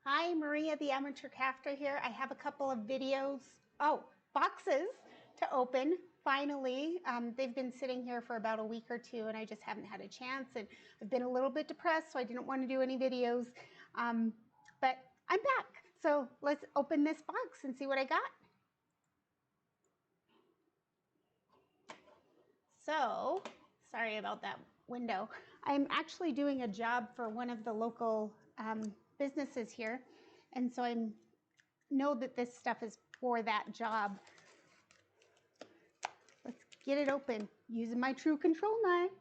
Hi, Maria the Amateur Crafter here. I have a couple of boxes to open. Finally, they've been sitting here for about a week or two and I just haven't had a chance, and I've been a little bit depressed, so I didn't want to do any videos, but I'm back. So let's open this box and see what I got. So, sorry about that window. I'm actually doing a job for one of the local businesses here, and so I know that this stuff is for that job. Let's get it open using my true control knife.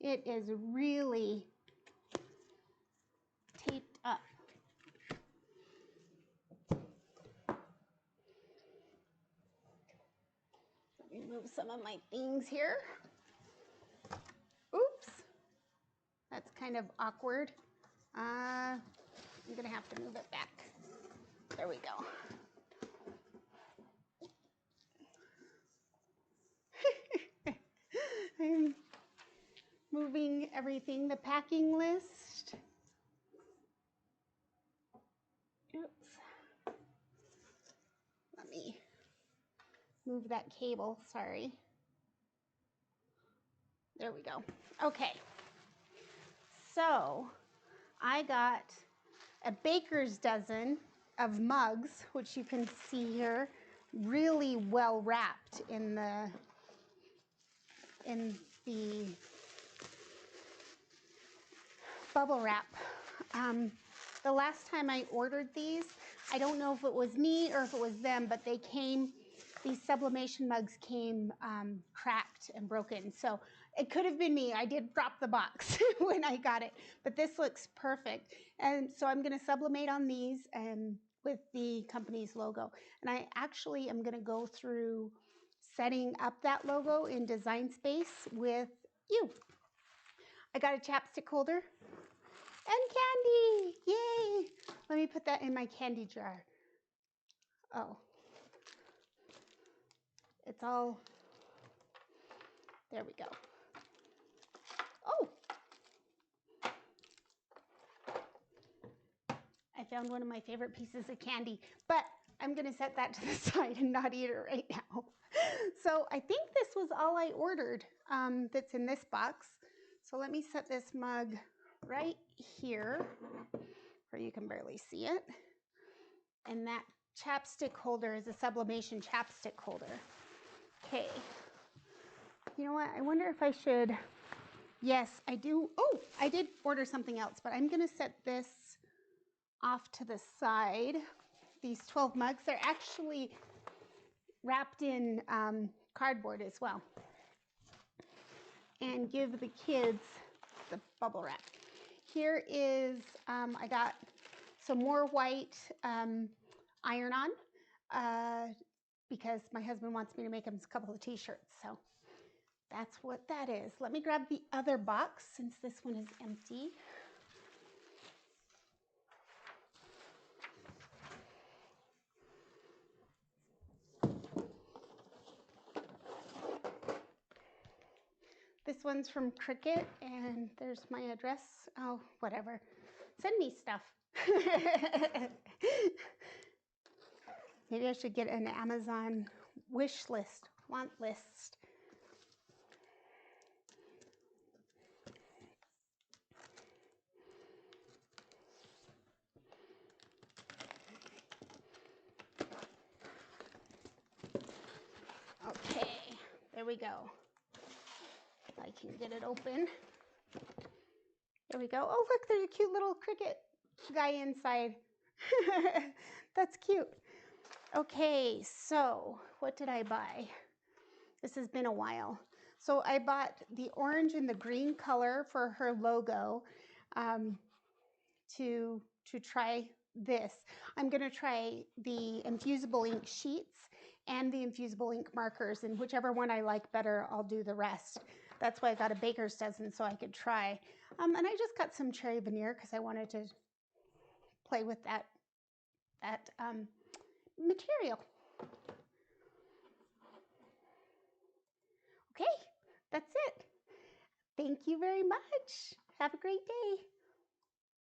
It is really taped up. Remove some of my things here. Oops, that's kind of awkward. I'm gonna have to move it back. There we go. I'm moving everything. The packing list. Oops. Let me move that cable, sorry. There we go. Okay. So I got a baker's dozen of mugs, which you can see here, really well wrapped in the bubble wrap. The last time I ordered these, I don't know if it was me or if it was them, but these sublimation mugs came cracked and broken. So it could have been me. I did drop the box when I got it, but this looks perfect. And so I'm gonna sublimate on these with the company's logo. And I actually am gonna go through setting up that logo in Design Space with you. I got a chapstick holder and candy, yay! Let me put that in my candy jar. Oh, it's all, there we go. Oh, I found one of my favorite pieces of candy, but I'm gonna set that to the side and not eat it right now. So I think this was all I ordered that's in this box. So let me set this mug right here where you can barely see it. And that chapstick holder is a sublimation chapstick holder. Okay. You know what? I wonder if I should, yes, I do. Oh, I did order something else, but I'm gonna set this off to the side. These 12 mugs, they're actually wrapped in cardboard as well. And give the kids the bubble wrap. Here is, I got some more white iron-on because my husband wants me to make him a couple of t-shirts. So that's what that is. Let me grab the other box since this one is empty. This one's from Cricut, and there's my address. Oh, whatever. Send me stuff. Maybe I should get an Amazon wish list, want list. Okay, there we go. I can get it open. There we go. Oh, look, there's a cute little Cricut guy inside. That's cute. Okay, so what did I buy? This has been a while. So I bought the orange and the green color for her logo to try this. I'm going to try the infusible ink sheets and the infusible ink markers, and whichever one I like better, I'll do the rest. That's why I got a baker's dozen so I could try. And I just got some cherry veneer because I wanted to play with that material. Okay, that's it. Thank you very much. Have a great day.